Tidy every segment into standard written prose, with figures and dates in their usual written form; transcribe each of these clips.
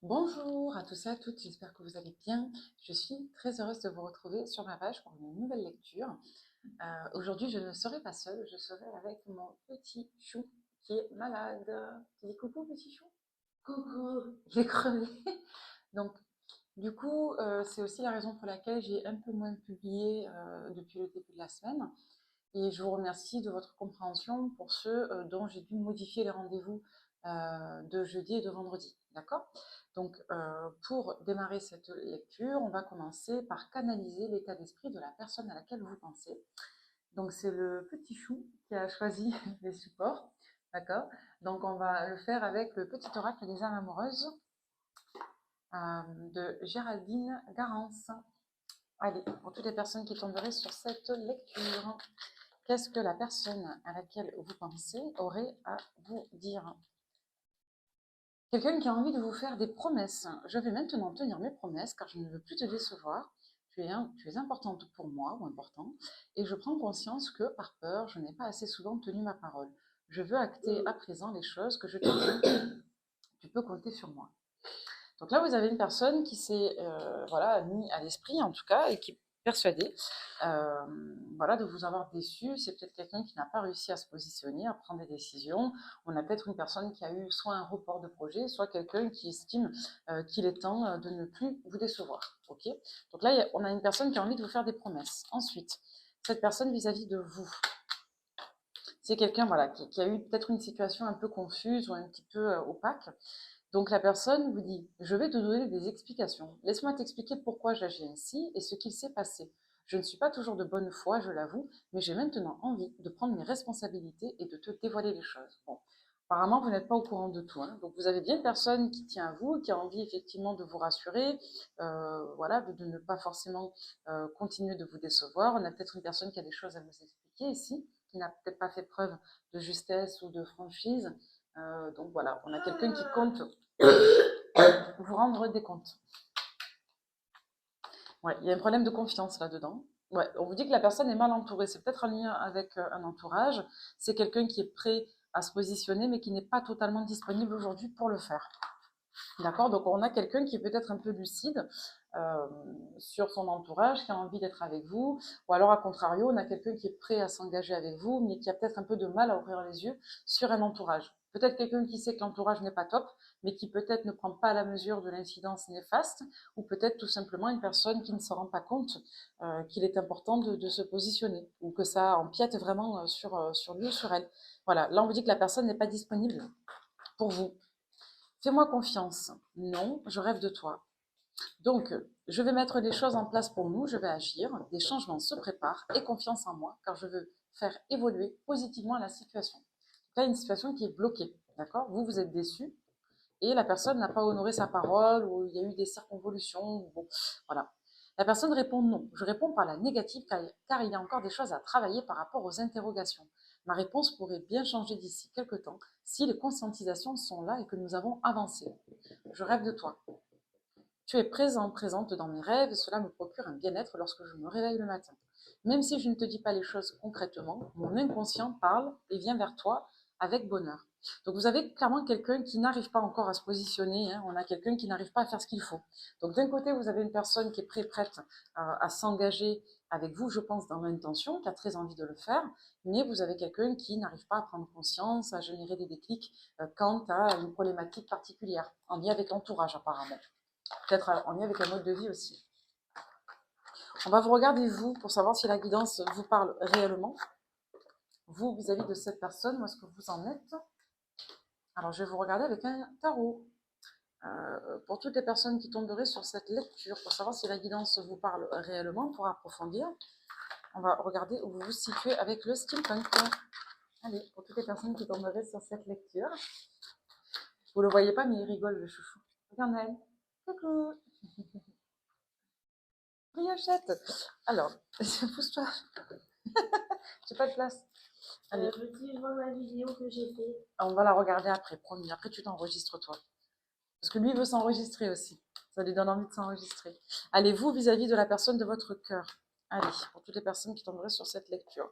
Bonjour à tous et à toutes, j'espère que vous allez bien. Je suis très heureuse de vous retrouver sur ma page pour une nouvelle lecture. Aujourd'hui, je ne serai pas seule, je serai avec mon petit chou qui est malade. Tu dis coucou petit chou? Coucou, j'ai crevé. Donc, du coup, c'est aussi la raison pour laquelle j'ai un peu moins publié depuis le début de la semaine. Et je vous remercie de votre compréhension pour ceux dont j'ai dû modifier les rendez-vous de jeudi et de vendredi. D'accord? Donc, pour démarrer cette lecture, on va commencer par canaliser l'état d'esprit de la personne à laquelle vous pensez. Donc, c'est le petit chou qui a choisi les supports. D'accord? Donc, on va le faire avec le petit oracle des âmes amoureuses de Géraldine Garance. Allez, pour toutes les personnes qui tomberaient sur cette lecture. Qu'est-ce que la personne à laquelle vous pensez aurait à vous dire? Quelqu'un qui a envie de vous faire des promesses. Je vais maintenant tenir mes promesses car je ne veux plus te décevoir. Tu es importante pour moi ou important et je prends conscience que par peur, je n'ai pas assez souvent tenu ma parole. Je veux acter à présent les choses que je te dis. Tu peux compter sur moi. Donc là, vous avez une personne qui s'est voilà, mis à l'esprit, en tout cas, et qui est persuadée voilà, de vous avoir déçu. C'est peut-être quelqu'un qui n'a pas réussi à se positionner, à prendre des décisions. On a peut-être une personne qui a eu soit un report de projet, soit quelqu'un qui estime qu'il est temps de ne plus vous décevoir. Okay, donc là, on a une personne qui a envie de vous faire des promesses. Ensuite, cette personne vis-à-vis de vous, c'est quelqu'un voilà, qui a eu peut-être une situation un peu confuse ou un petit peu opaque. Donc la personne vous dit, je vais te donner des explications. Laisse-moi t'expliquer pourquoi j'agis ainsi et ce qu'il s'est passé. Je ne suis pas toujours de bonne foi, je l'avoue, mais j'ai maintenant envie de prendre mes responsabilités et de te dévoiler les choses. Bon, apparemment, vous n'êtes pas au courant de tout, hein. Donc vous avez bien une personne qui tient à vous, qui a envie effectivement de vous rassurer, voilà, de ne pas forcément continuer de vous décevoir. On a peut-être une personne qui a des choses à vous expliquer ici, qui n'a peut-être pas fait preuve de justesse ou de franchise. Donc voilà, on a quelqu'un qui compte vous rendre des comptes. Ouais, il y a un problème de confiance là-dedans. Ouais, on vous dit que la personne est mal entourée. C'est peut-être en lien avec un entourage. C'est quelqu'un qui est prêt à se positionner, mais qui n'est pas totalement disponible aujourd'hui pour le faire. D'accord? Donc on a quelqu'un qui est peut-être un peu lucide euh, sur son entourage, qui a envie d'être avec vous. Ou alors, à contrario, on a quelqu'un qui est prêt à s'engager avec vous, mais qui a peut-être un peu de mal à ouvrir les yeux sur un entourage. Peut-être quelqu'un qui sait que l'entourage n'est pas top, mais qui peut-être ne prend pas la mesure de l'incidence néfaste, ou peut-être tout simplement une personne qui ne se rend pas compte qu'il est important de se positionner, ou que ça empiète vraiment sur lui ou sur elle. Voilà, là on vous dit que la personne n'est pas disponible pour vous. Fais-moi confiance. Non, je rêve de toi. Donc, je vais mettre les choses en place pour nous, je vais agir, des changements se préparent, aie confiance en moi, car je veux faire évoluer positivement la situation. Là, une situation qui est bloquée, d'accord? Vous, vous êtes déçu, et la personne n'a pas honoré sa parole, ou il y a eu des circonvolutions, bon, voilà. La personne répond non. Je réponds par la négative, car il y a encore des choses à travailler par rapport aux interrogations. Ma réponse pourrait bien changer d'ici quelques temps, si les conscientisations sont là et que nous avons avancé. Je rêve de toi. Tu es présent, présente dans mes rêves, et cela me procure un bien-être lorsque je me réveille le matin. Même si je ne te dis pas les choses concrètement, mon inconscient parle et vient vers toi avec bonheur. Donc vous avez clairement quelqu'un qui n'arrive pas encore à se positionner, hein. On a quelqu'un qui n'arrive pas à faire ce qu'il faut. Donc d'un côté, vous avez une personne qui est prête à s'engager avec vous, je pense, dans l'intention, qui a très envie de le faire, mais vous avez quelqu'un qui n'arrive pas à prendre conscience, à générer des déclics quant à une problématique particulière, en lien avec l'entourage apparemment. Peut-être en lien avec un mode de vie aussi. On va vous regarder, vous, pour savoir si la guidance vous parle réellement. Vous, vis-à-vis de cette personne, où est-ce que vous en êtes? Alors, je vais vous regarder avec un tarot. Pour toutes les personnes qui tomberaient sur cette lecture, pour savoir si la guidance vous parle réellement, pour approfondir, on va regarder où vous vous situez avec le steampunk. Allez, pour toutes les personnes qui tomberaient sur cette lecture. Vous le voyez pas, mais il rigole, le chouchou. Regarde elle. Coucou. Briochette. Alors, pousse-toi. J'ai pas de place. Allez. Peux-tu voir la vidéo que j'ai fait? On va la regarder après, promis. Après, tu t'enregistres, toi. Parce que lui, il veut s'enregistrer aussi. Ça lui donne envie de s'enregistrer. Allez, vous, vis-à-vis de la personne de votre cœur. Allez, pour toutes les personnes qui tomberaient sur cette lecture.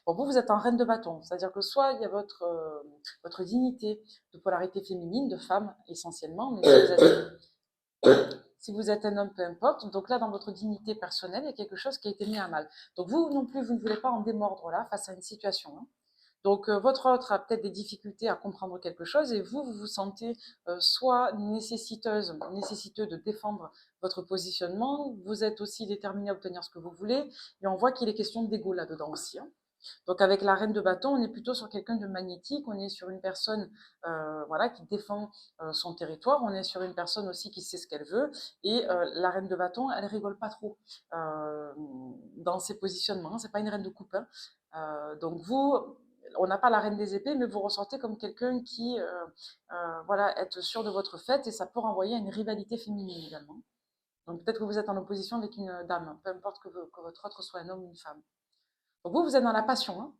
Bon, vous êtes en reine de bâton. C'est-à-dire que soit il y a votre dignité de polarité féminine, de femme essentiellement, mais si vous êtes Si vous êtes un homme, peu importe. Donc là, dans votre dignité personnelle, il y a quelque chose qui a été mis à mal. Donc vous non plus, vous ne voulez pas en démordre là face à une situation, hein. Donc votre autre a peut-être des difficultés à comprendre quelque chose et vous, vous vous sentez soit nécessiteux de défendre votre positionnement. Vous êtes aussi déterminé à obtenir ce que vous voulez. Et on voit qu'il est question d'égo là-dedans aussi, hein. Donc avec la reine de bâton, on est plutôt sur quelqu'un de magnétique, on est sur une personne voilà, qui défend son territoire, on est sur une personne aussi qui sait ce qu'elle veut, et la reine de bâton, elle rigole pas trop dans ses positionnements, c'est pas une reine de coupe, hein. Donc vous, on n'a pas la reine des épées, mais vous ressentez comme quelqu'un qui voilà, est sûr de votre fait, et ça peut renvoyer à une rivalité féminine également. Donc peut-être que vous êtes en opposition avec une dame, peu importe que votre autre soit un homme ou une femme. Donc vous, vous êtes dans la passion, hein.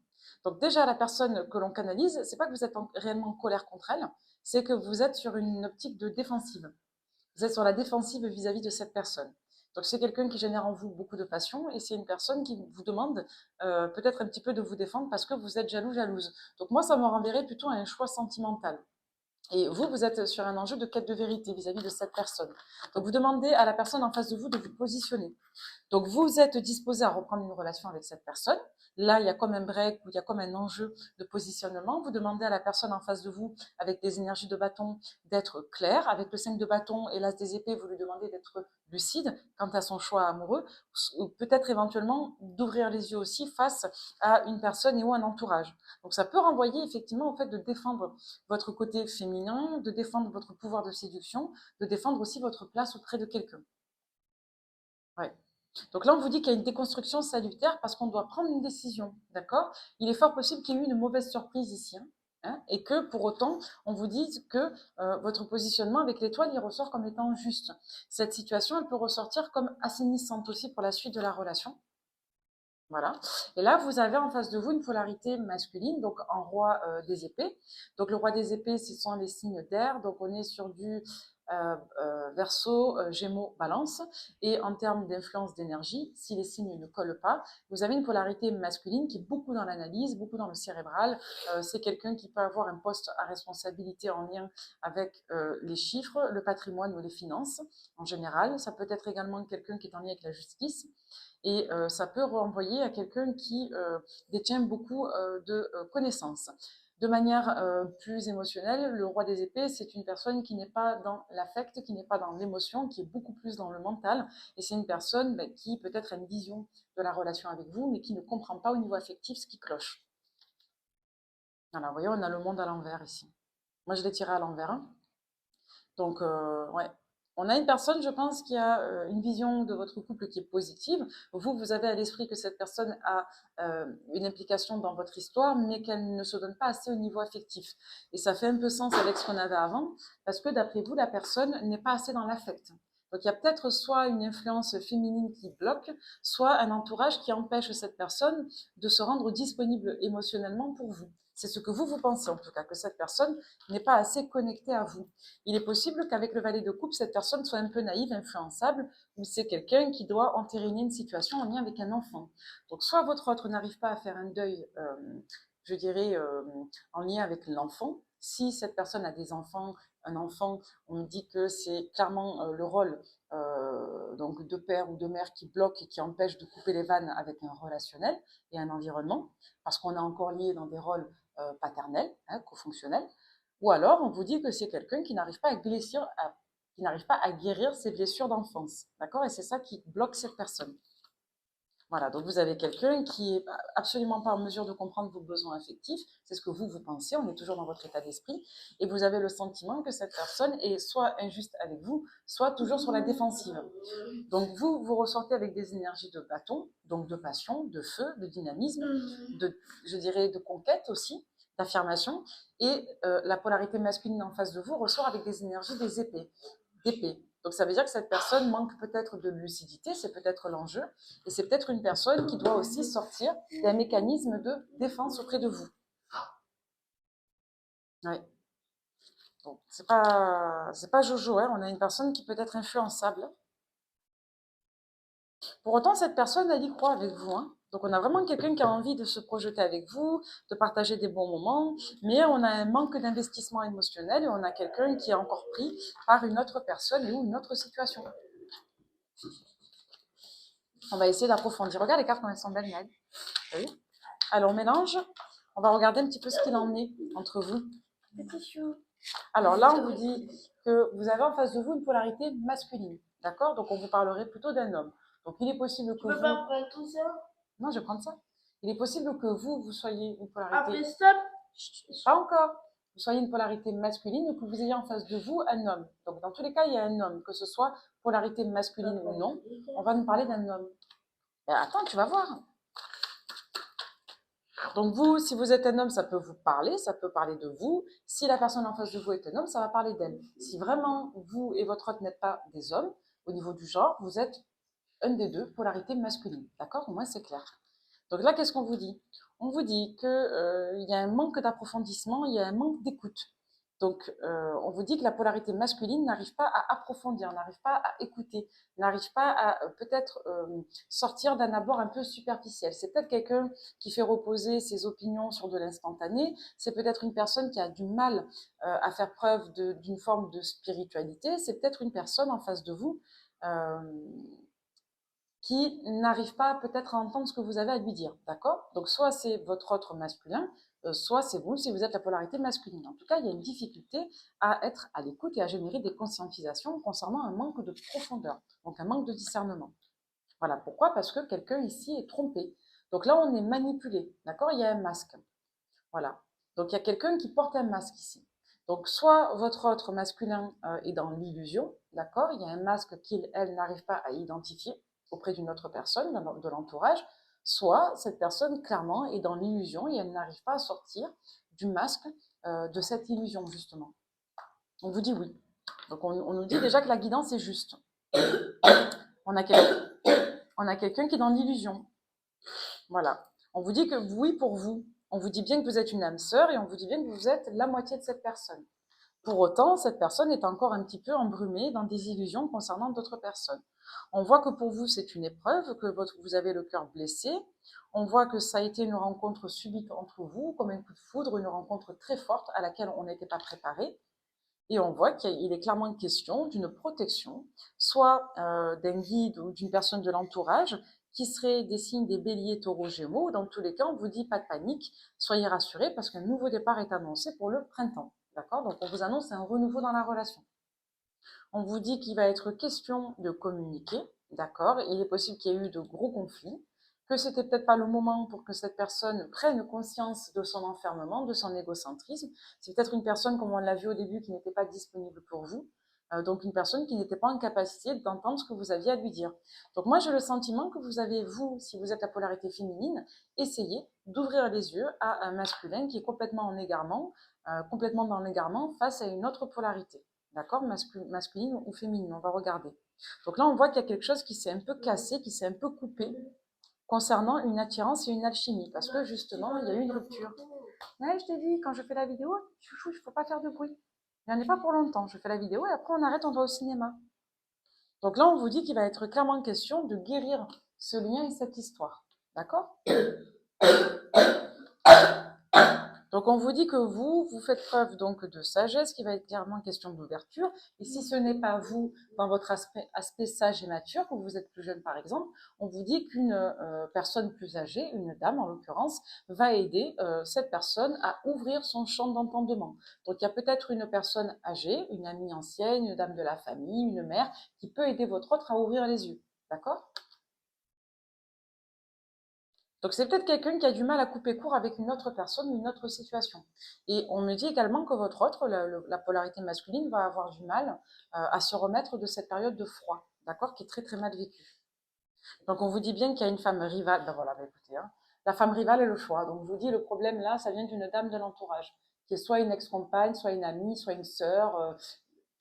Donc déjà, la personne que l'on canalise, c'est pas que vous êtes réellement en colère contre elle, c'est que vous êtes sur une optique de défensive. Vous êtes sur la défensive vis-à-vis de cette personne. Donc c'est quelqu'un qui génère en vous beaucoup de passion et c'est une personne qui vous demande peut-être un petit peu de vous défendre parce que vous êtes jaloux, jalouse. Donc moi, ça me renverrait plutôt à un choix sentimental. Et vous, vous êtes sur un enjeu de quête de vérité vis-à-vis de cette personne. Donc vous demandez à la personne en face de vous de vous positionner. Donc, vous êtes disposé à reprendre une relation avec cette personne. Là, il y a comme un break ou il y a comme un enjeu de positionnement. Vous demandez à la personne en face de vous, avec des énergies de bâton, d'être clair. Avec le 5 de bâton et l'as des épées, vous lui demandez d'être lucide quant à son choix amoureux. Ou peut-être éventuellement d'ouvrir les yeux aussi face à une personne et ou un entourage. Donc, ça peut renvoyer effectivement au fait de défendre votre côté féminin, de défendre votre pouvoir de séduction, de défendre aussi votre place auprès de quelqu'un. Ouais. Donc là, on vous dit qu'il y a une déconstruction salutaire parce qu'on doit prendre une décision, d'accord? Il est fort possible qu'il y ait eu une mauvaise surprise ici, hein, et que pour autant, on vous dise que votre positionnement avec l'étoile, il ressort comme étant juste. Cette situation, elle peut ressortir comme assainissante aussi pour la suite de la relation. Voilà. Et là, vous avez en face de vous une polarité masculine, donc en roi des épées. Donc le roi des épées, ce sont les signes d'air. Donc on est sur du Verseau, Gémeaux, Balance. Et en termes d'influence d'énergie, si les signes ne collent pas, vous avez une polarité masculine qui est beaucoup dans l'analyse, beaucoup dans le cérébral. C'est quelqu'un qui peut avoir un poste à responsabilité en lien avec les chiffres, le patrimoine ou les finances en général. Ça peut être également quelqu'un qui est en lien avec la justice. Et ça peut renvoyer à quelqu'un qui détient beaucoup de connaissances. De manière plus émotionnelle, le roi des épées, c'est une personne qui n'est pas dans l'affect, qui n'est pas dans l'émotion, qui est beaucoup plus dans le mental. Et c'est une personne qui peut-être a une vision de la relation avec vous, mais qui ne comprend pas au niveau affectif ce qui cloche. Voilà, vous voyez, on a le monde à l'envers ici. Moi, je l'ai tiré à l'envers, hein. Donc, ouais. On a une personne, je pense, qui a une vision de votre couple qui est positive. Vous, vous avez à l'esprit que cette personne a une implication dans votre histoire, mais qu'elle ne se donne pas assez au niveau affectif. Et ça fait un peu sens avec ce qu'on avait avant, parce que d'après vous, la personne n'est pas assez dans l'affect. Donc, il y a peut-être soit une influence féminine qui bloque, soit un entourage qui empêche cette personne de se rendre disponible émotionnellement pour vous. C'est ce que vous, vous pensez en tout cas, que cette personne n'est pas assez connectée à vous. Il est possible qu'avec le valet de coupe, cette personne soit un peu naïve, influençable, ou c'est quelqu'un qui doit entériner une situation en lien avec un enfant. Donc soit votre autre n'arrive pas à faire un deuil, je dirais, en lien avec l'enfant. Si cette personne a des enfants, un enfant, on dit que c'est clairement le rôle donc de père ou de mère qui bloque et qui empêche de couper les vannes avec un relationnel et un environnement, parce qu'on est encore lié dans des rôles paternels, hein, co-fonctionnels. Ou alors, on vous dit que c'est quelqu'un qui n'arrive pas à guérir ses blessures d'enfance. D'accord? Et c'est ça qui bloque cette personne. Voilà, donc vous avez quelqu'un qui est absolument pas en mesure de comprendre vos besoins affectifs, c'est ce que vous pensez, on est toujours dans votre état d'esprit, et vous avez le sentiment que cette personne est soit injuste avec vous, soit toujours sur la défensive. Donc vous, vous ressortez avec des énergies de bâton, donc de passion, de feu, de dynamisme, je dirais de conquête aussi, d'affirmation, et la polarité masculine en face de vous ressort avec des énergies d'épée. Donc ça veut dire que cette personne manque peut-être de lucidité, c'est peut-être l'enjeu, et c'est peut-être une personne qui doit aussi sortir d'un mécanisme de défense auprès de vous. Ouais. Donc c'est pas Jojo, hein. On a une personne qui peut être influençable. Pour autant, cette personne, elle y croit avec vous, hein. Donc, on a vraiment quelqu'un qui a envie de se projeter avec vous, de partager des bons moments, mais on a un manque d'investissement émotionnel et on a quelqu'un qui est encore pris par une autre personne ou une autre situation. On va essayer d'approfondir. Regarde les cartes, comment elles sont belles, Ned. Oui. Alors, on mélange. On va regarder un petit peu ce qu'il en est entre vous. Petit chou. Alors là, on vous dit que vous avez en face de vous une polarité masculine. D'accord? Donc, on vous parlerait plutôt d'un homme. Donc, il est possible que Tu peux vous... pas prendre tout ça? Non, je vais prendre ça. Il est possible que vous soyez une polarité... Après, stop. Pas encore. Vous soyez une polarité masculine ou que vous ayez en face de vous un homme. Donc, dans tous les cas, il y a un homme. Que ce soit polarité masculine ou non, on va nous parler d'un homme. Mais attends, tu vas voir. Donc vous, si vous êtes un homme, ça peut vous parler, ça peut parler de vous. Si la personne en face de vous est un homme, ça va parler d'elle. Si vraiment vous et votre autre n'êtes pas des hommes, au niveau du genre, vous êtes un des deux, polarité masculine. D'accord? Au moins c'est clair. Donc là, qu'est-ce qu'on vous dit? On vous dit qu'il y a un manque d'approfondissement, il y a un manque d'écoute. Donc, on vous dit que la polarité masculine n'arrive pas à approfondir, n'arrive pas à écouter, n'arrive pas à peut-être sortir d'un abord un peu superficiel. C'est peut-être quelqu'un qui fait reposer ses opinions sur de l'instantané. C'est peut-être une personne qui a du mal à faire preuve d'une forme de spiritualité. C'est peut-être une personne en face de vous qui n'arrive pas peut-être à entendre ce que vous avez à lui dire, d'accord? Donc soit c'est votre autre masculin, soit c'est vous si vous êtes la polarité masculine. En tout cas, il y a une difficulté à être à l'écoute et à générer des conscientisations concernant un manque de profondeur, donc un manque de discernement. Voilà, pourquoi? Parce que quelqu'un ici est trompé. Donc là, on est manipulé, d'accord? Il y a un masque, voilà. Donc il y a quelqu'un qui porte un masque ici. Donc soit votre autre masculin est dans l'illusion, d'accord? Il y a un masque qu'il, elle, n'arrive pas à identifier auprès d'une autre personne de l'entourage, soit cette personne clairement est dans l'illusion et elle n'arrive pas à sortir du masque de cette illusion justement. On vous dit oui. Donc on nous dit déjà que la guidance est juste. On a quelqu'un qui est dans l'illusion. Voilà. On vous dit que oui pour vous. On vous dit bien que vous êtes une âme sœur et on vous dit bien que vous êtes la moitié de cette personne. Pour autant, cette personne est encore un petit peu embrumée dans des illusions concernant d'autres personnes. On voit que pour vous, c'est une épreuve, que vous avez le cœur blessé. On voit que ça a été une rencontre subite entre vous, comme un coup de foudre, une rencontre très forte à laquelle on n'était pas préparé. Et on voit qu'il est clairement question d'une protection, soit d'un guide ou d'une personne de l'entourage, qui serait des signes des béliers, taureaux, gémeaux. Dans tous les cas, on vous dit pas de panique, soyez rassurés parce qu'un nouveau départ est annoncé pour le printemps. D'accord? Donc on vous annonce un renouveau dans la relation. On vous dit qu'il va être question de communiquer, d'accord? Il est possible qu'il y ait eu de gros conflits, que c'était peut-être pas le moment pour que cette personne prenne conscience de son enfermement, de son égocentrisme. C'est peut-être une personne, comme on l'a vu au début, qui n'était pas disponible pour vous. Donc une personne qui n'était pas en capacité d'entendre ce que vous aviez à lui dire. Donc moi j'ai le sentiment que vous avez, vous, si vous êtes la polarité féminine, essayé d'ouvrir les yeux à un masculin qui est complètement en égarement, complètement dans l'égarement face à une autre polarité. D'accord? Masculine ou féminine, on va regarder. Donc là on voit qu'il y a quelque chose qui s'est un peu cassé, qui s'est un peu coupé concernant une attirance et une alchimie, parce que justement il y a eu une rupture. Ouais, je t'ai dit, quand je fais la vidéo, chouchou, il ne faut pas faire de bruit. Il n'y en a pas pour longtemps. Je fais la vidéo et après on arrête, on va au cinéma. Donc là, on vous dit qu'il va être clairement question de guérir ce lien et cette histoire. D'accord? Donc on vous dit que vous faites preuve donc de sagesse, qui va être clairement question d'ouverture. Et si ce n'est pas vous, dans votre aspect sage et mature, que vous êtes plus jeune par exemple, on vous dit qu'une personne plus âgée, une dame en l'occurrence, va aider cette personne à ouvrir son champ d'entendement. Donc il y a peut-être une personne âgée, une amie ancienne, une dame de la famille, une mère, qui peut aider votre autre à ouvrir les yeux. D'accord? Donc c'est peut-être quelqu'un qui a du mal à couper court avec une autre personne ou une autre situation. Et on me dit également que votre autre, la polarité masculine, va avoir du mal à se remettre de cette période de froid, d'accord, qui est très très mal vécue. Donc on vous dit bien qu'il y a une femme rivale, ben voilà, ben écoutez, hein, la femme rivale est le choix. Donc je vous dis, le problème là, ça vient d'une dame de l'entourage, qui est soit une ex-compagne, soit une amie, soit une sœur.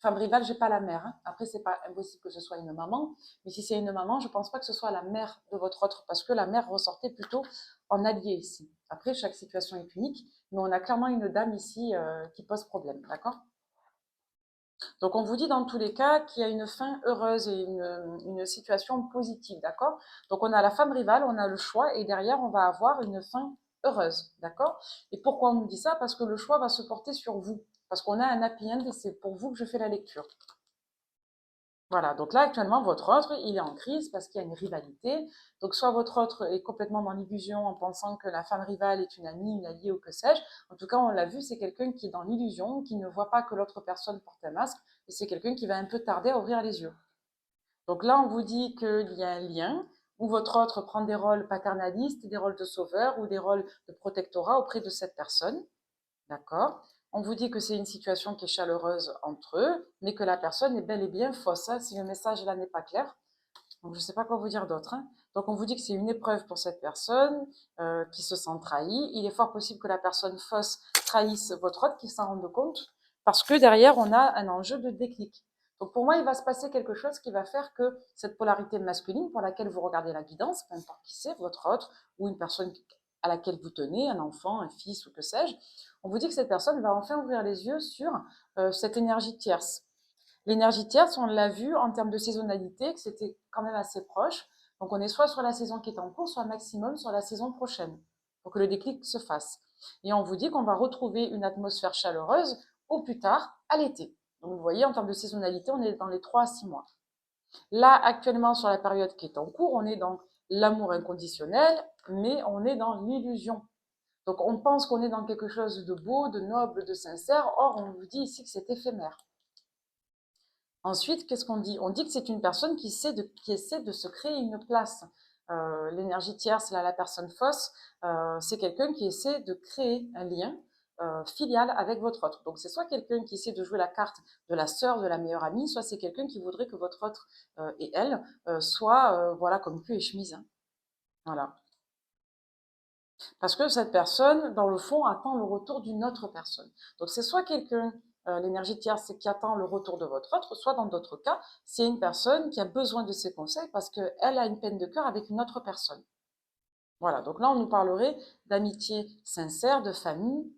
Femme rivale, j'ai pas la mère. Hein. Après, c'est pas impossible que ce soit une maman, mais si c'est une maman, je pense pas que ce soit la mère de votre autre, parce que la mère ressortait plutôt en allié ici. Après, chaque situation est unique, mais on a clairement une dame ici qui pose problème, d'accord? Donc, on vous dit dans tous les cas qu'il y a une fin heureuse et une situation positive, d'accord? Donc, on a la femme rivale, on a le choix, et derrière, on va avoir une fin heureuse, d'accord? Et pourquoi on nous dit ça? Parce que le choix va se porter sur vous. Parce qu'on a un happy end et c'est pour vous que je fais la lecture. Voilà, donc là actuellement votre autre il est en crise parce qu'il y a une rivalité. Donc soit votre autre est complètement dans l'illusion en pensant que la femme rivale est une amie, une alliée ou que sais-je. En tout cas on l'a vu, c'est quelqu'un qui est dans l'illusion, qui ne voit pas que l'autre personne porte un masque et c'est quelqu'un qui va un peu tarder à ouvrir les yeux. Donc là on vous dit qu'il y a un lien où votre autre prend des rôles paternalistes, des rôles de sauveur ou des rôles de protectorat auprès de cette personne. D'accord? On vous dit que c'est une situation qui est chaleureuse entre eux, mais que la personne est bel et bien fausse, hein, si le message là n'est pas clair. Donc je ne sais pas quoi vous dire d'autre, hein. Donc on vous dit que c'est une épreuve pour cette personne qui se sent trahie. Il est fort possible que la personne fausse trahisse votre autre, qui s'en rende compte, parce que derrière on a un enjeu de déclic. Donc pour moi, il va se passer quelque chose qui va faire que cette polarité masculine pour laquelle vous regardez la guidance, peu importe qui c'est, votre autre ou une personne à laquelle vous tenez, un enfant, un fils ou que sais-je, on vous dit que cette personne va enfin ouvrir les yeux sur cette énergie tierce. L'énergie tierce, on l'a vu en termes de saisonnalité, que c'était quand même assez proche. Donc on est soit sur la saison qui est en cours, soit maximum sur la saison prochaine, pour que le déclic se fasse. Et on vous dit qu'on va retrouver une atmosphère chaleureuse au plus tard, à l'été. Donc vous voyez, en termes de saisonnalité, on est dans les 3 à 6 mois. Là, actuellement, sur la période qui est en cours, on est dans l'amour inconditionnel, mais on est dans l'illusion. Donc on pense qu'on est dans quelque chose de beau, de noble, de sincère. Or, on vous dit ici que c'est éphémère. Ensuite, qu'est-ce qu'on dit? On dit que c'est une personne qui essaie de se créer une place. L'énergie tierce, là, la personne fausse, c'est quelqu'un qui essaie de créer un lien filial avec votre autre. Donc c'est soit quelqu'un qui essaie de jouer la carte de la sœur, de la meilleure amie, soit c'est quelqu'un qui voudrait que votre autre et elle soient voilà, comme cul et chemise, hein. Voilà. Parce que cette personne, dans le fond, attend le retour d'une autre personne. Donc c'est soit quelqu'un, l'énergie tierce, c'est qui attend le retour de votre autre, soit dans d'autres cas, c'est une personne qui a besoin de ses conseils parce qu'elle a une peine de cœur avec une autre personne. Voilà, donc là on nous parlerait d'amitié sincère, de famille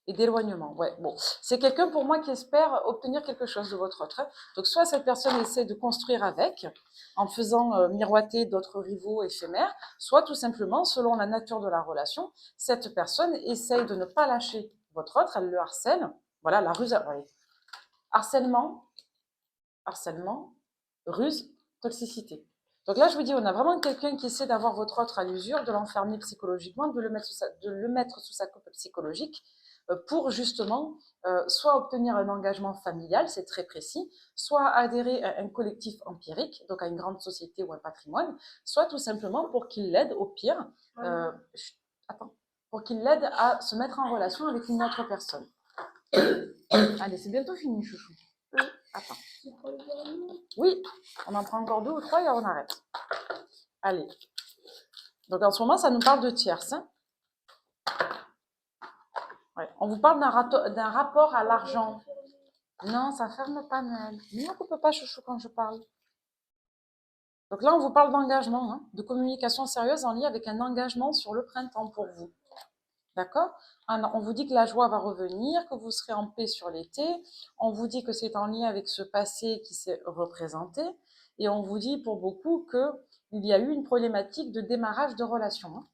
et d'éloignement. Ouais, bon, c'est quelqu'un pour moi qui espère obtenir quelque chose de votre autre, hein. Donc soit cette personne essaie de construire avec, en faisant miroiter d'autres rivaux éphémères, soit tout simplement, selon la nature de la relation, cette personne essaye de ne pas lâcher votre autre, elle le harcèle. Voilà, la ruse, ouais. Harcèlement, harcèlement, ruse, toxicité. Donc là, je vous dis, on a vraiment quelqu'un qui essaie d'avoir votre autre à l'usure, de l'enfermer psychologiquement, de le mettre sous sa coupe psychologique, pour justement soit obtenir un engagement familial, c'est très précis, soit adhérer à un collectif empirique, donc à une grande société ou un patrimoine, soit tout simplement pour qu'il l'aide au pire, attends, pour qu'il l'aide à se mettre en relation avec une autre personne. Allez, c'est bientôt fini, chouchou. Attends. Oui, on en prend encore 2 ou 3 et on arrête. Allez. Donc en ce moment, ça nous parle de tierce, hein. Ouais. On vous parle d'un rapport à l'argent. Non, ça ferme pas, Noël. Ne me coupe pas, chouchou, quand je parle. Donc là, on vous parle d'engagement, hein, de communication sérieuse en lien avec un engagement sur le printemps pour vous. D'accord? On vous dit que la joie va revenir, que vous serez en paix sur l'été. On vous dit que c'est en lien avec ce passé qui s'est représenté. Et on vous dit pour beaucoup qu'il y a eu une problématique de démarrage de relation, hein.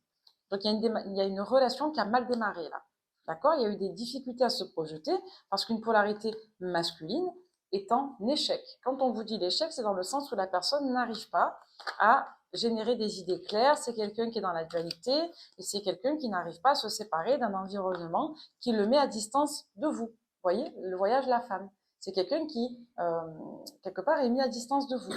Donc il y a une relation qui a mal démarré là. D'accord? Il y a eu des difficultés à se projeter parce qu'une polarité masculine est en échec. Quand on vous dit l'échec, c'est dans le sens où la personne n'arrive pas à générer des idées claires, c'est quelqu'un qui est dans la dualité et c'est quelqu'un qui n'arrive pas à se séparer d'un environnement qui le met à distance de vous. Vous voyez, le voyage de la femme. C'est quelqu'un qui, quelque part, est mis à distance de vous.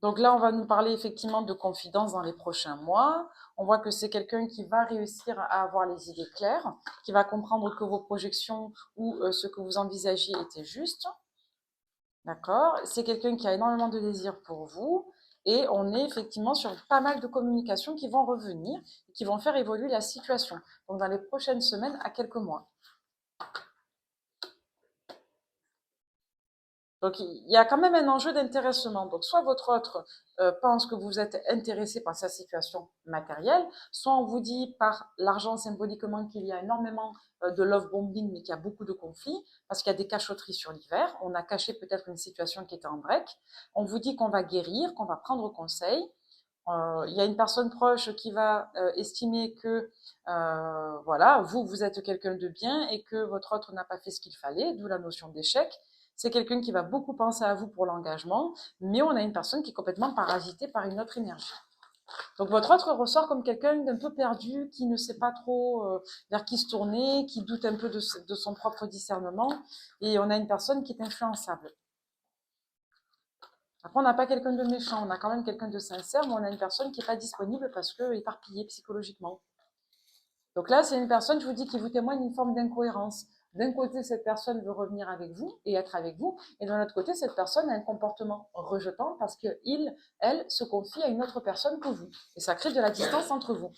Donc là, on va nous parler effectivement de confidence dans les prochains mois. On voit que c'est quelqu'un qui va réussir à avoir les idées claires, qui va comprendre que vos projections ou ce que vous envisagiez étaient justes. D'accord? C'est quelqu'un qui a énormément de désir pour vous. Et on est effectivement sur pas mal de communications qui vont revenir et qui vont faire évoluer la situation. Donc dans les prochaines semaines à quelques mois. Donc, il y a quand même un enjeu d'intéressement. Donc, soit votre autre pense que vous êtes intéressé par sa situation matérielle, soit on vous dit par l'argent symboliquement qu'il y a énormément de love bombing, mais qu'il y a beaucoup de conflits, parce qu'il y a des cachotteries sur l'hiver. On a caché peut-être une situation qui était en break. On vous dit qu'on va guérir, qu'on va prendre conseil. Il y a une personne proche qui va estimer que voilà, vous êtes quelqu'un de bien et que votre autre n'a pas fait ce qu'il fallait, d'où la notion d'échec. C'est quelqu'un qui va beaucoup penser à vous pour l'engagement, mais on a une personne qui est complètement parasitée par une autre énergie. Donc votre autre ressort comme quelqu'un d'un peu perdu, qui ne sait pas trop vers qui se tourner, qui doute un peu de son propre discernement, et on a une personne qui est influençable. Après, on n'a pas quelqu'un de méchant, on a quand même quelqu'un de sincère, mais on a une personne qui n'est pas disponible parce qu'elle est éparpillée psychologiquement. Donc là, c'est une personne, je vous dis, qui vous témoigne une forme d'incohérence. D'un côté, cette personne veut revenir avec vous et être avec vous, et de l'autre côté, cette personne a un comportement rejetant parce qu'il, elle, se confie à une autre personne que vous. Et ça crée de la distance entre vous.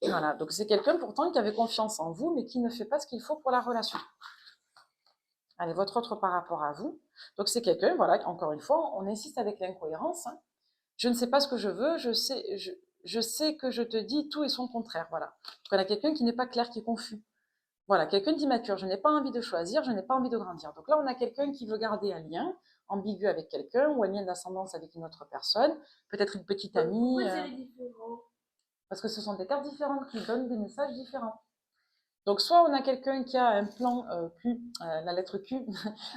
Voilà, donc c'est quelqu'un pourtant qui avait confiance en vous, mais qui ne fait pas ce qu'il faut pour la relation. Allez, votre autre par rapport à vous. Donc c'est quelqu'un, voilà, encore une fois, on insiste avec l'incohérence. Hein. Je ne sais pas ce que je veux, je sais que je te dis tout et son contraire, voilà. Donc on a quelqu'un qui n'est pas clair, qui est confus. Voilà, quelqu'un d'immature, je n'ai pas envie de choisir, je n'ai pas envie de grandir. Donc là, on a quelqu'un qui veut garder un lien ambigu avec quelqu'un ou un lien d'ascendance avec une autre personne, peut-être une petite amie. Pourquoi c'est différent? Parce que ce sont des cartes différentes qui donnent des messages différents. Donc, soit on a quelqu'un qui a un plan Q, la lettre Q,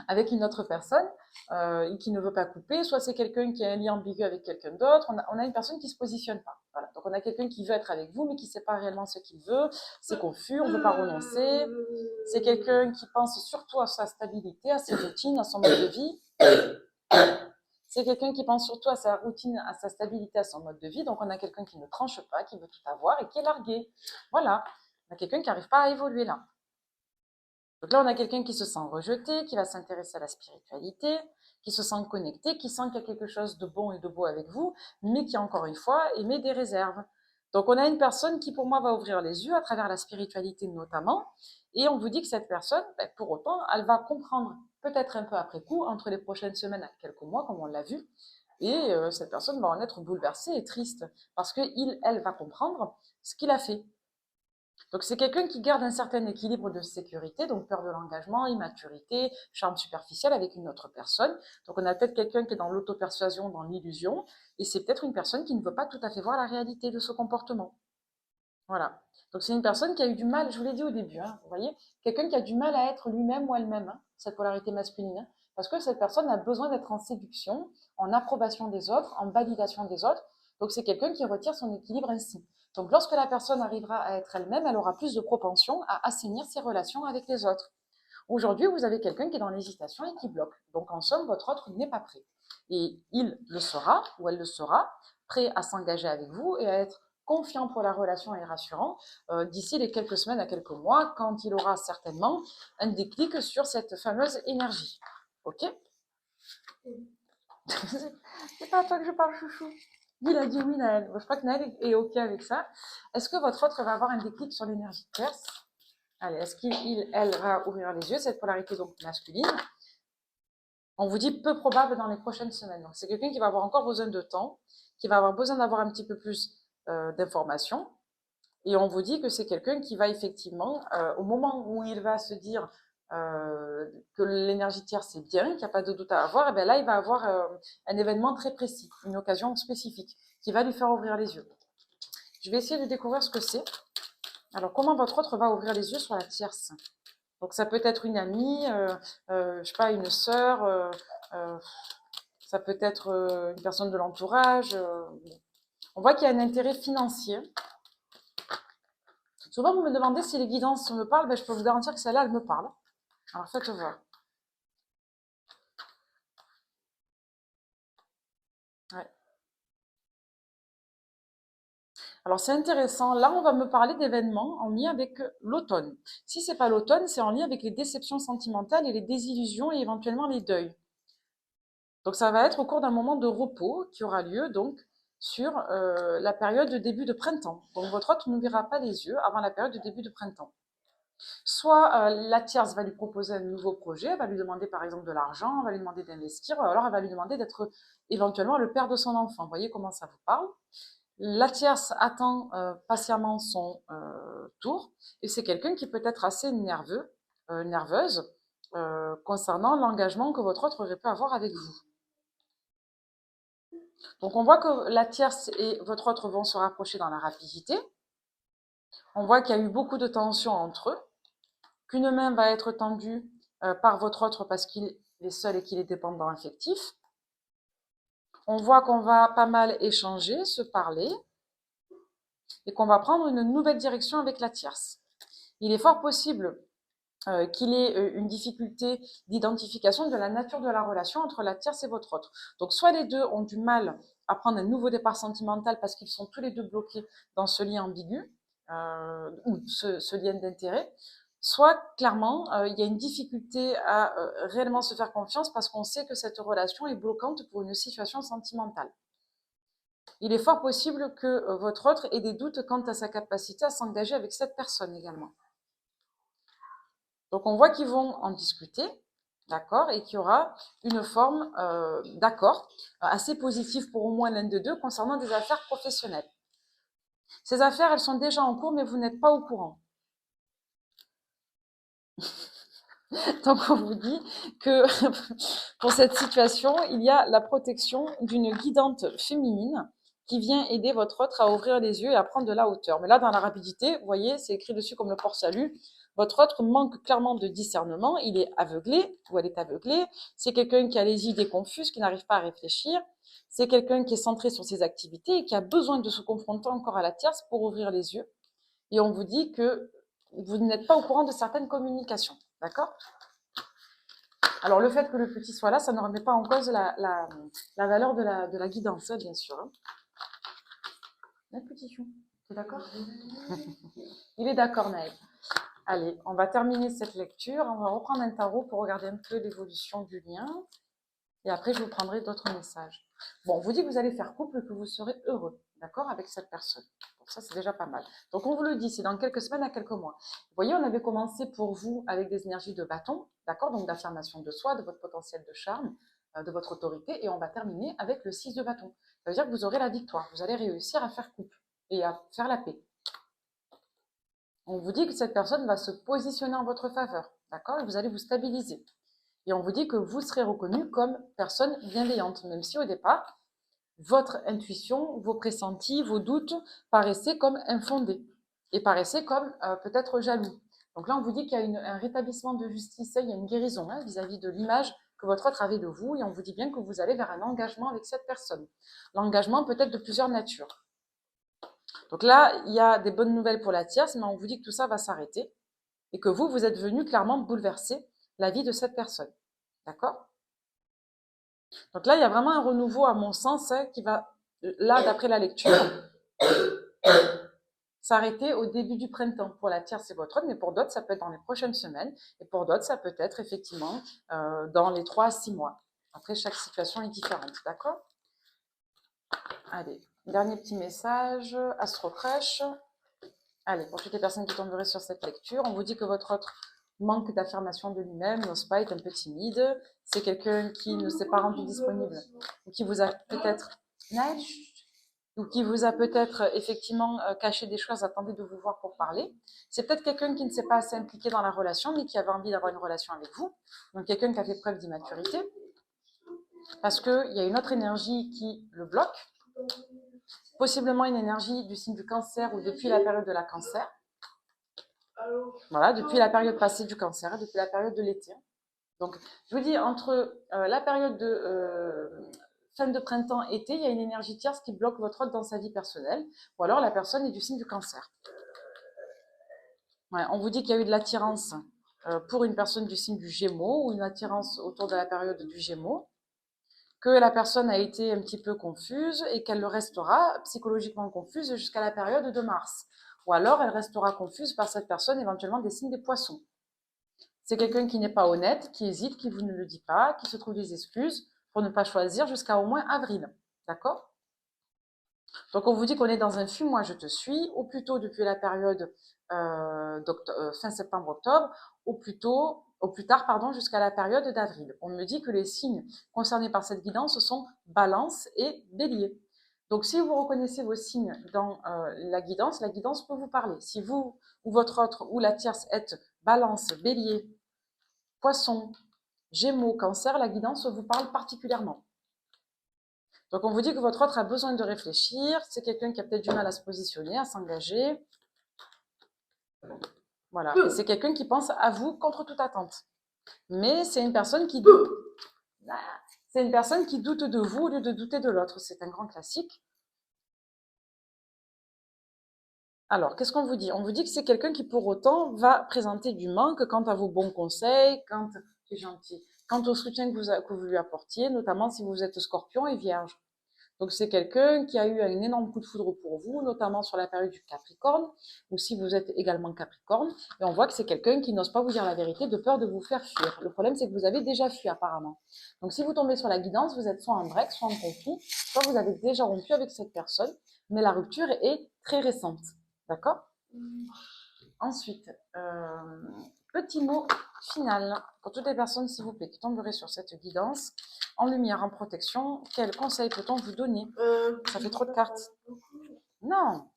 avec une autre personne et qui ne veut pas couper, soit c'est quelqu'un qui a un lien ambigu avec quelqu'un d'autre. On a une personne qui ne se positionne pas. Voilà. Donc, on a quelqu'un qui veut être avec vous, mais qui ne sait pas réellement ce qu'il veut. C'est confus, on ne veut pas renoncer. C'est quelqu'un qui pense surtout à sa stabilité, à ses routines, à son mode de vie. C'est quelqu'un qui pense surtout à sa routine, à sa stabilité, à son mode de vie. Donc, on a quelqu'un qui ne tranche pas, qui veut tout avoir et qui est largué. Voilà. On a quelqu'un qui n'arrive pas à évoluer là. Donc là, on a quelqu'un qui se sent rejeté, qui va s'intéresser à la spiritualité, qui se sent connecté, qui sent qu'il y a quelque chose de bon et de beau avec vous, mais qui, encore une fois, émet des réserves. Donc, on a une personne qui, pour moi, va ouvrir les yeux à travers la spiritualité notamment, et on vous dit que cette personne, pour autant, elle va comprendre, peut-être un peu après coup, entre les prochaines semaines à quelques mois, comme on l'a vu, et cette personne va en être bouleversée et triste, parce qu'il, elle va comprendre ce qu'il a fait. Donc c'est quelqu'un qui garde un certain équilibre de sécurité, donc peur de l'engagement, immaturité, charme superficiel avec une autre personne. Donc on a peut-être quelqu'un qui est dans l'auto-persuasion, dans l'illusion, et c'est peut-être une personne qui ne veut pas tout à fait voir la réalité de ce comportement. Voilà. Donc c'est une personne qui a eu du mal, je vous l'ai dit au début, hein, vous voyez, quelqu'un qui a du mal à être lui-même ou elle-même, hein, cette polarité masculine, hein, parce que cette personne a besoin d'être en séduction, en approbation des autres, en validation des autres. Donc c'est quelqu'un qui retire son équilibre ainsi. Donc lorsque la personne arrivera à être elle-même, elle aura plus de propension à assainir ses relations avec les autres. Aujourd'hui, vous avez quelqu'un qui est dans l'hésitation et qui bloque. Donc en somme, votre autre n'est pas prêt. Et il le sera, ou elle le sera, prêt à s'engager avec vous et à être confiant pour la relation et rassurant d'ici les quelques semaines à quelques mois, quand il aura certainement un déclic sur cette fameuse énergie. Ok? C'est pas à toi que je parle, chouchou. Il a dit oui, Naël. Je crois que Naël est ok avec ça. Est-ce que votre autre va avoir un déclic sur l'énergie perse? Allez, est-ce qu'il, elle, va ouvrir les yeux, cette polarité donc masculine? On vous dit peu probable dans les prochaines semaines. Donc c'est quelqu'un qui va avoir encore besoin de temps, qui va avoir besoin d'avoir un petit peu plus d'informations. Et on vous dit que c'est quelqu'un qui va effectivement, au moment où il va se dire que l'énergie tierce c'est bien, qu'il n'y a pas de doute à avoir, et bien là il va avoir un événement très précis, une occasion spécifique, qui va lui faire ouvrir les yeux. Je vais essayer de découvrir ce que c'est. Alors comment votre autre va ouvrir les yeux sur la tierce? Donc ça peut être une amie, je sais pas, une sœur, ça peut être une personne de l'entourage. On voit qu'il y a un intérêt financier. Souvent, vous me demandez si les guidances me parlent, ben, je peux vous garantir que celle-là, elle me parle. Alors faites voir. Ouais. Alors c'est intéressant. Là, on va me parler d'événements en lien avec l'automne. Si c'est pas l'automne, c'est en lien avec les déceptions sentimentales et les désillusions et éventuellement les deuils. Donc ça va être au cours d'un moment de repos qui aura lieu donc sur la période de début de printemps. Donc votre hôte n'ouvrira pas les yeux avant la période de début de printemps. Soit la tierce va lui proposer un nouveau projet, elle va lui demander par exemple de l'argent, elle va lui demander d'investir, ou alors elle va lui demander d'être éventuellement le père de son enfant. Vous voyez comment ça vous parle? La tierce attend patiemment son tour, et c'est quelqu'un qui peut être assez nerveux, nerveuse, concernant l'engagement que votre autre aurait pu avoir avec vous. Donc on voit que la tierce et votre autre vont se rapprocher dans la rapidité. On voit qu'il y a eu beaucoup de tensions entre eux, qu'une main va être tendue par votre autre parce qu'il est seul et qu'il est dépendant affectif. On voit qu'on va pas mal échanger, se parler, et qu'on va prendre une nouvelle direction avec la tierce. Il est fort possible qu'il ait une difficulté d'identification de la nature de la relation entre la tierce et votre autre. Donc soit les deux ont du mal à prendre un nouveau départ sentimental parce qu'ils sont tous les deux bloqués dans ce lien ambigu, ou ce lien d'intérêt, soit clairement il y a une difficulté à réellement se faire confiance parce qu'on sait que cette relation est bloquante pour une situation sentimentale. Il est fort possible que votre autre ait des doutes quant à sa capacité à s'engager avec cette personne également. Donc on voit qu'ils vont en discuter, d'accord, et qu'il y aura une forme d'accord assez positif pour au moins l'un des deux concernant des affaires professionnelles. Ces affaires, elles sont déjà en cours, mais vous n'êtes pas au courant. Donc on vous dit que pour cette situation, il y a la protection d'une guidante féminine qui vient aider votre autre à ouvrir les yeux et à prendre de la hauteur. Mais là, dans la rapidité, vous voyez, c'est écrit dessus comme le port-salut. Votre autre manque clairement de discernement, il est aveuglé ou elle est aveuglée. C'est quelqu'un qui a les idées confuses, qui n'arrive pas à réfléchir. C'est quelqu'un qui est centré sur ses activités et qui a besoin de se confronter encore à la tierce pour ouvrir les yeux. Et on vous dit que vous n'êtes pas au courant de certaines communications. D'accord ? Alors, le fait que le petit soit là, ça ne remet pas en cause la valeur de la guidance, bien sûr. Hein. Notre petit chou, tu es d'accord? Il est d'accord, Naël. Allez, on va terminer cette lecture. On va reprendre un tarot pour regarder un peu l'évolution du lien. Et après, je vous prendrai d'autres messages. Bon, on vous dit que vous allez faire couple et que vous serez heureux, d'accord, avec cette personne. Donc ça, c'est déjà pas mal. Donc, on vous le dit, c'est dans quelques semaines à quelques mois. Vous voyez, on avait commencé pour vous avec des énergies de bâton, d'accord, donc d'affirmation de soi, de votre potentiel de charme, de votre autorité, et on va terminer avec le 6 de bâton. Ça veut dire que vous aurez la victoire, vous allez réussir à faire couple et à faire la paix. On vous dit que cette personne va se positionner en votre faveur, d'accord, et vous allez vous stabiliser. Et on vous dit que vous serez reconnu comme personne bienveillante, même si au départ, votre intuition, vos pressentis, vos doutes paraissaient comme infondés et paraissaient comme peut-être jaloux. Donc là, on vous dit qu'il y a un rétablissement de justice, il y a une guérison vis-à-vis de l'image que votre autre avait de vous, et on vous dit bien que vous allez vers un engagement avec cette personne. L'engagement peut être de plusieurs natures. Donc là, il y a des bonnes nouvelles pour la tierce, mais on vous dit que tout ça va s'arrêter et que vous êtes venu clairement bouleverser la vie de cette personne. D'accord? Donc là, il y a vraiment un renouveau, à mon sens, qui va, là, d'après la lecture, s'arrêter au début du printemps. Pour la tierce, c'est votre autre, mais pour d'autres, ça peut être dans les prochaines semaines, et pour d'autres, ça peut être effectivement dans les 3 à 6 mois. Après, chaque situation est différente, d'accord? Allez, dernier petit message, Astro Crush. Allez, pour toutes les personnes qui tomberaient sur cette lecture, on vous dit que votre autre manque d'affirmation de lui-même, n'ose pas, est un peu timide. C'est quelqu'un qui ne s'est pas rendu disponible, ou qui vous a peut-être ou qui vous a peut-être effectivement caché des choses, attendez de vous voir pour parler. C'est peut-être quelqu'un qui ne s'est pas assez impliqué dans la relation, mais qui avait envie d'avoir une relation avec vous. Donc quelqu'un qui a fait preuve d'immaturité, parce qu'il y a une autre énergie qui le bloque, possiblement une énergie du signe du cancer ou depuis la période de la cancer. Voilà, depuis la période passée du cancer, depuis la période de l'été. Donc, je vous dis, entre la période de fin de printemps-été, il y a une énergie tierce qui bloque votre autre dans sa vie personnelle, ou alors la personne est du signe du cancer. Ouais, on vous dit qu'il y a eu de l'attirance pour une personne du signe du Gémeaux, ou une attirance autour de la période du Gémeaux, que la personne a été un petit peu confuse et qu'elle le restera psychologiquement confuse jusqu'à la période de mars. Ou alors, elle restera confuse par cette personne, éventuellement des signes des poissons. C'est quelqu'un qui n'est pas honnête, qui hésite, qui vous ne le dit pas, qui se trouve des excuses pour ne pas choisir jusqu'à au moins avril. D'accord? Donc, on vous dit qu'on est dans un fuis-moi, je te suis, au plus tôt depuis la période fin septembre-octobre, au plus tard, pardon, jusqu'à la période d'avril. On me dit que les signes concernés par cette guidance sont Balance et Bélier. Donc, si vous reconnaissez vos signes dans la guidance peut vous parler. Si vous ou votre autre ou la tierce êtes Balance, Bélier, Poisson, Gémeaux, Cancer, la guidance vous parle particulièrement. Donc, on vous dit que votre autre a besoin de réfléchir. C'est quelqu'un qui a peut-être du mal à se positionner, à s'engager. Voilà. Et c'est quelqu'un qui pense à vous contre toute attente. Mais c'est une personne qui doute. C'est une personne qui doute de vous au lieu de douter de l'autre. C'est un grand classique. Alors, qu'est-ce qu'on vous dit? On vous dit que c'est quelqu'un qui, pour autant, va présenter du manque quant à vos bons conseils, c'est gentil, quant au soutien que vous lui apportiez, notamment si vous êtes Scorpion et Vierge. Donc, c'est quelqu'un qui a eu un énorme coup de foudre pour vous, notamment sur la période du Capricorne, ou si vous êtes également Capricorne. Et on voit que c'est quelqu'un qui n'ose pas vous dire la vérité de peur de vous faire fuir. Le problème, c'est que vous avez déjà fui apparemment. Donc, si vous tombez sur la guidance, vous êtes soit en break, soit en conflit, soit vous avez déjà rompu avec cette personne, mais la rupture est très récente. D'accord? Ensuite, petit mot final pour toutes les personnes, s'il vous plaît, qui tomberaient sur cette guidance. En lumière, en protection, quel conseil peut-on vous donner? Ça fait trop de cartes. Non.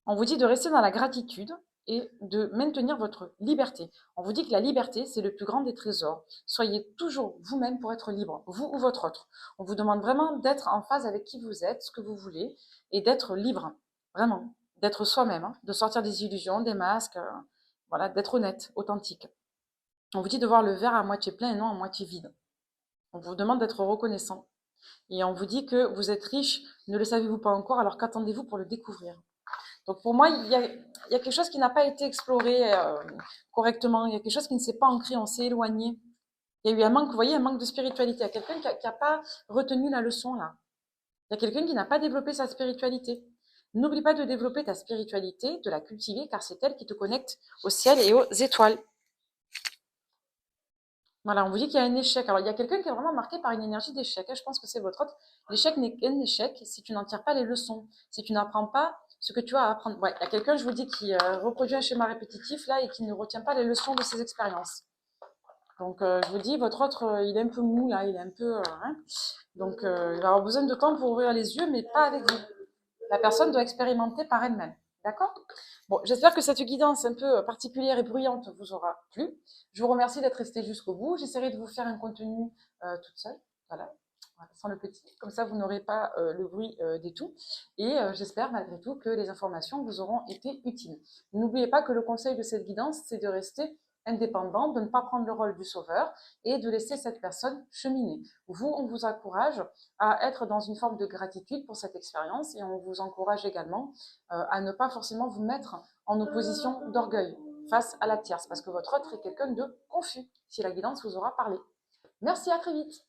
On vous dit de rester dans la gratitude et de maintenir votre liberté. On vous dit que la liberté, c'est le plus grand des trésors. Soyez toujours vous-même pour être libre, vous ou votre autre. On vous demande vraiment d'être en phase avec qui vous êtes, ce que vous voulez, et d'être libre, vraiment, d'être soi-même, hein, de sortir des illusions, des masques, voilà, d'être honnête, authentique. On vous dit de voir le verre à moitié plein et non à moitié vide. On vous demande d'être reconnaissant. Et on vous dit que vous êtes riche, ne le savez-vous pas encore, alors qu'attendez-vous pour le découvrir? Donc pour moi, il y a quelque chose qui n'a pas été exploré correctement, il y a quelque chose qui ne s'est pas ancré, on s'est éloigné. Il y a eu un manque, vous voyez, un manque de spiritualité. Il y a quelqu'un qui n'a pas retenu la leçon là. Il y a quelqu'un qui n'a pas développé sa spiritualité. N'oublie pas de développer ta spiritualité, de la cultiver, car c'est elle qui te connecte au ciel et aux étoiles. Voilà, on vous dit qu'il y a un échec. Alors, il y a quelqu'un qui est vraiment marqué par une énergie d'échec. Je pense que c'est votre autre. L'échec n'est qu'un échec si tu n'en tires pas les leçons, si tu n'apprends pas ce que tu as à apprendre. Ouais, il y a quelqu'un, je vous dis, qui reproduit un schéma répétitif là et qui ne retient pas les leçons de ses expériences. Donc, je vous dis, votre autre, il est un peu mou là, il est un peu. Hein. Donc, il va avoir besoin de temps pour ouvrir les yeux, mais pas avec vous. La personne doit expérimenter par elle-même. D'accord? Bon, j'espère que cette guidance un peu particulière et bruyante vous aura plu. Je vous remercie d'être resté jusqu'au bout. J'essaierai de vous faire un contenu toute seule, voilà, sans le petit. Comme ça, vous n'aurez pas le bruit des tout. Et j'espère malgré tout que les informations vous auront été utiles. N'oubliez pas que le conseil de cette guidance, c'est de rester indépendant, de ne pas prendre le rôle du sauveur et de laisser cette personne cheminer. Vous, on vous encourage à être dans une forme de gratitude pour cette expérience et on vous encourage également à ne pas forcément vous mettre en opposition d'orgueil face à la tierce parce que votre autre est quelqu'un de confus si la guidance vous aura parlé. Merci, à très vite.